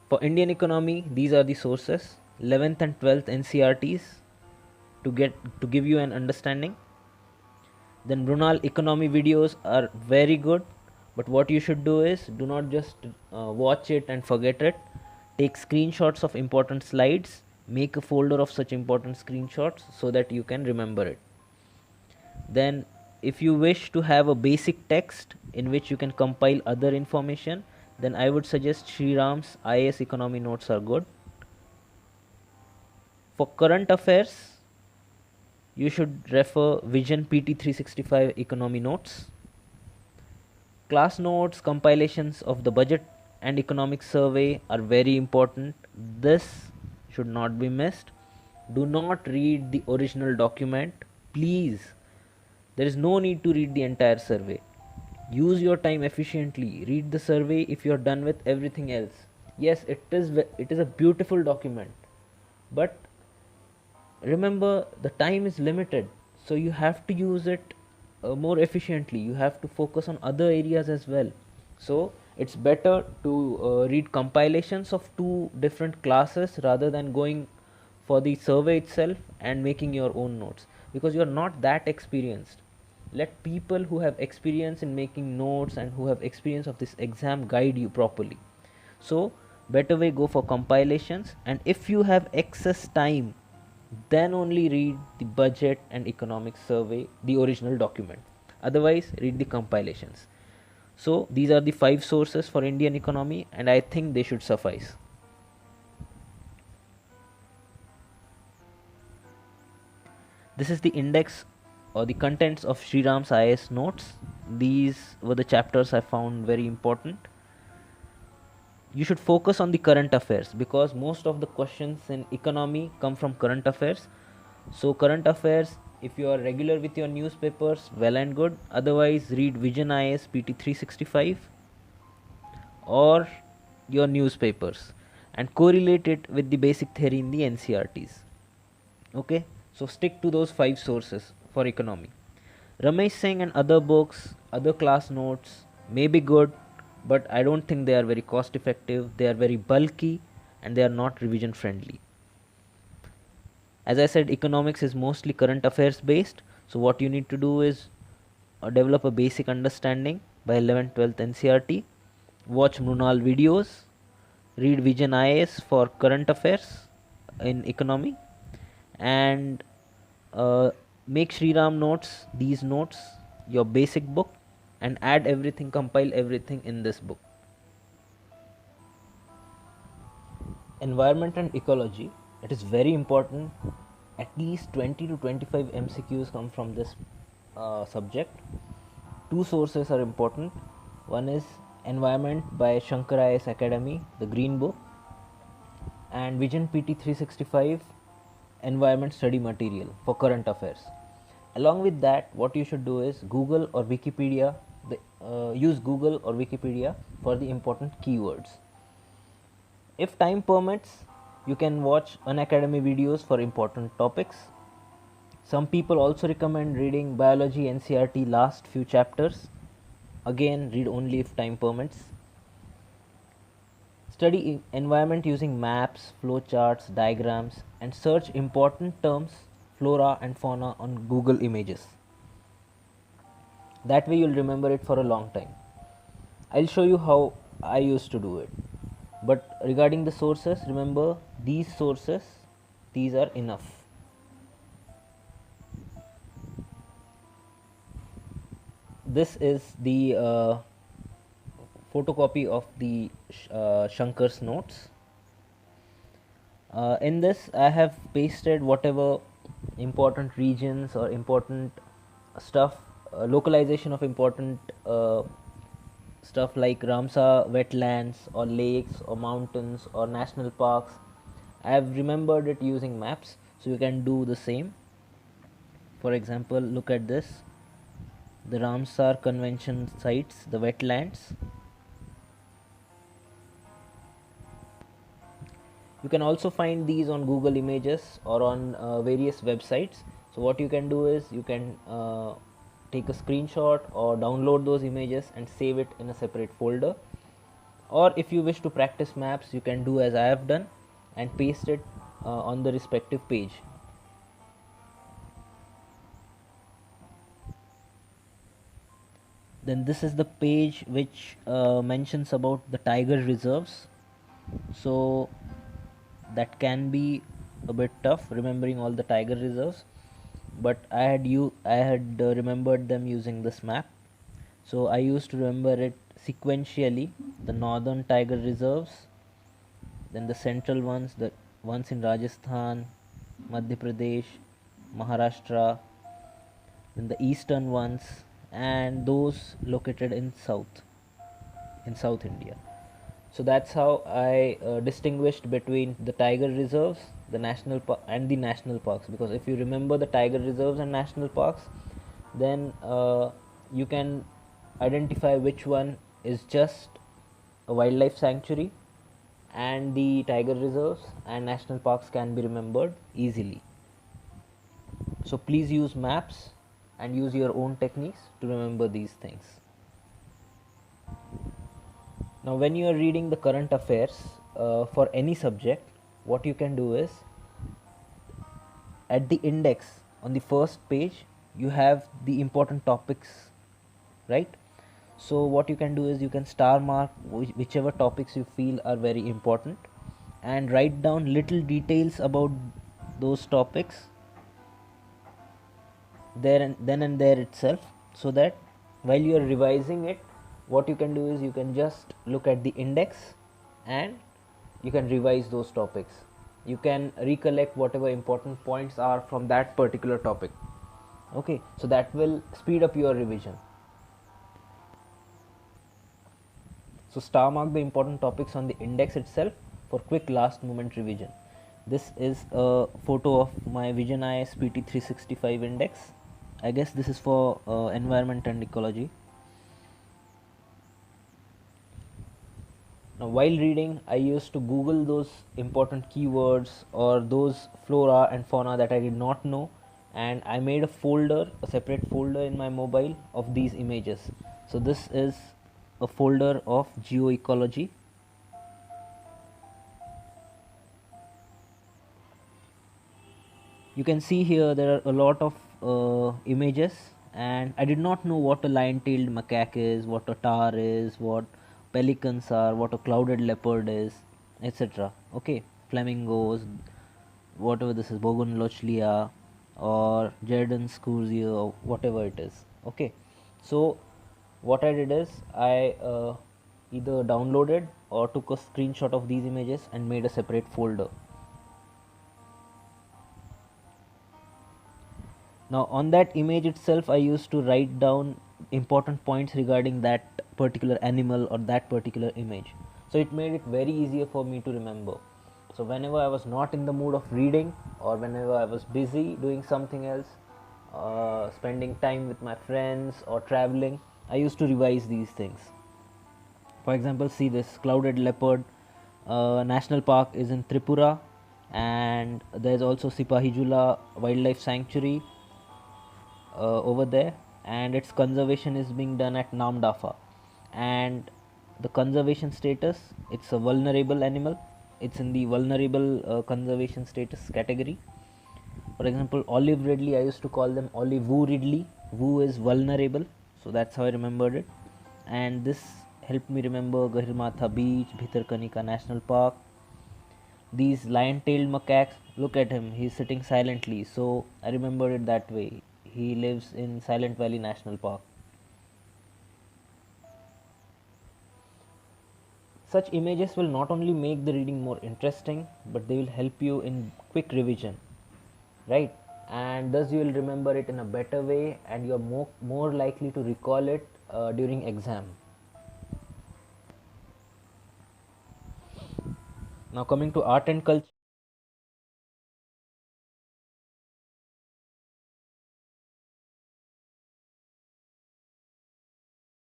For Indian economy, these are the sources: 11th and 12th NCRTs to give you an understanding. Then Brunal economy videos are very good, but what you should do is do not just watch it and forget it. Take screenshots of important slides, make a folder of such important screenshots so that you can remember it. Then if you wish to have a basic text in which you can compile other information, then I would suggest Sriram's IAS economy notes are good. For current affairs, you should refer Vision PT 365 economy notes. Class notes, compilations of the budget and economic survey are very important. This should not be missed. Do not read the original document, please. There is no need to read the entire survey. Use your time efficiently. Read the survey if you are done with everything else. Yes, it is a beautiful document, but remember the time is limited, so you have to use it more efficiently. You have to focus on other areas as well. So it's better to read compilations of two different classes rather than going for the survey itself and making your own notes, because you are not that experienced. Let people who have experience in making notes and who have experience of this exam guide you properly. So better way, go for compilations, and if you have excess time, then only read the budget and economic survey, the original document. Otherwise, read the compilations. So these are the 5 sources for Indian economy, and I think they should suffice. This is the index or the contents of Sriram's IAS notes. These were the chapters I found very important. You should focus on the current affairs because most of the questions in economy come from current affairs. So current affairs, if you are regular with your newspapers, well and good. Otherwise, read Vision IAS PT 365 or your newspapers and correlate it with the basic theory in the NCRTs. Okay, so stick to those 5 sources for economy. Ramesh Singh and other books, other class notes may be good, but I don't think they are very cost effective. They are very bulky and they are not revision friendly. As I said, economics is mostly current affairs based. So what you need to do is develop a basic understanding by 11th 12th NCRT, watch Mrunal videos, read Vision IAS for current affairs in economy, and make Sriram notes, these notes, your basic book, and add everything, compile everything in this book. Environment and ecology, it is very important. At least 20 to 25 MCQs come from this subject. 2 sources are important. One is Environment by Shankar IAS Academy, the green book, and Vision PT 365 environment study material for current affairs. Along with that, what you should do is Google or Wikipedia, use Google or Wikipedia for the important keywords. If time permits, you can watch Unacademy videos for important topics. Some people also recommend reading biology NCRT last few chapters. Again, read only if time permits. Study environment using maps, flowcharts, diagrams, and search important terms, flora and fauna on Google Images. That way you'll remember it for a long time. I'll show you how I used to do it. But regarding the sources, remember these sources, these are enough. This is the photocopy of the Shankar's notes. In this, I have pasted whatever important regions or important stuff, localization of important stuff like Ramsar wetlands or lakes or mountains or national parks. I have remembered it using maps, so you can do the same. For example, look at this, the Ramsar convention sites, the wetlands. You can also find these on Google Images or on various websites. So what you can do is you can take a screenshot or download those images and save it in a separate folder. or if you wish to practice maps, you can do as I have done and paste it on the respective page. Then this is the page which mentions about the tiger reserves. So that can be a bit tough remembering all the tiger reserves, but I had remembered them using this map. So I used to remember it sequentially: the northern tiger reserves, then the central ones, the ones in Rajasthan, Madhya Pradesh, Maharashtra, then the eastern ones, and those located in South India. So that's how I distinguished between the tiger reserves, and the national parks. Because if you remember the tiger reserves and national parks, then you can identify which one is just a wildlife sanctuary, and the tiger reserves and national parks can be remembered easily. So please use maps and use your own techniques to remember these things. Now, when you are reading the current affairs for any subject, what you can do is, at the index on the first page, you have the important topics, right? So what you can do is you can star mark whichever topics you feel are very important, and write down little details about those topics then and there itself, so that while you are revising it, what you can do is you can just look at the index and you can revise those topics. You can recollect whatever important points are from that particular topic. Okay, so that will speed up your revision. So star mark the important topics on the index itself for quick last moment revision. This is a photo of my Vision IS PT 365 index. I guess this is for environment and ecology. Now, while reading, I used to Google those important keywords or those flora and fauna that I did not know, and I made a separate folder in my mobile of these images. So this is a folder of geoecology. You can see here there are a lot of images, and I did not know what a lion-tailed macaque is, what a tar is, what pelicans are, what a clouded leopard is, etc. Okay, flamingos, whatever this is, Bougainvillea or Jerdon's Coursier or whatever it is. Okay, so what I did is I either downloaded or took a screenshot of these images and made a separate folder. Now on that image itself, I used to write down important points regarding that particular animal or that particular image. So it made it very easier for me to remember. So whenever I was not in the mood of reading, or whenever I was busy doing something else, spending time with my friends or traveling, I used to revise these things. For example, see this clouded leopard national park is in Tripura, and there's also Sipahijula Wildlife Sanctuary over there, and its conservation is being done at Namdafa. And the conservation status, it's a vulnerable animal, it's in the vulnerable conservation status category. For example, olive ridley, I used to call them olive woo ridley. Woo is vulnerable, so that's how I remembered it. And this helped me remember Gahirmatha Beach, Bhitarkanika National Park. These lion-tailed macaques, look at him, he's sitting silently, so I remembered it that way. He lives in Silent Valley National Park. Such images will not only make the reading more interesting, but they will help you in quick revision, right? And thus you will remember it in a better way, and you are more likely to recall it during exam. Now coming to art and culture.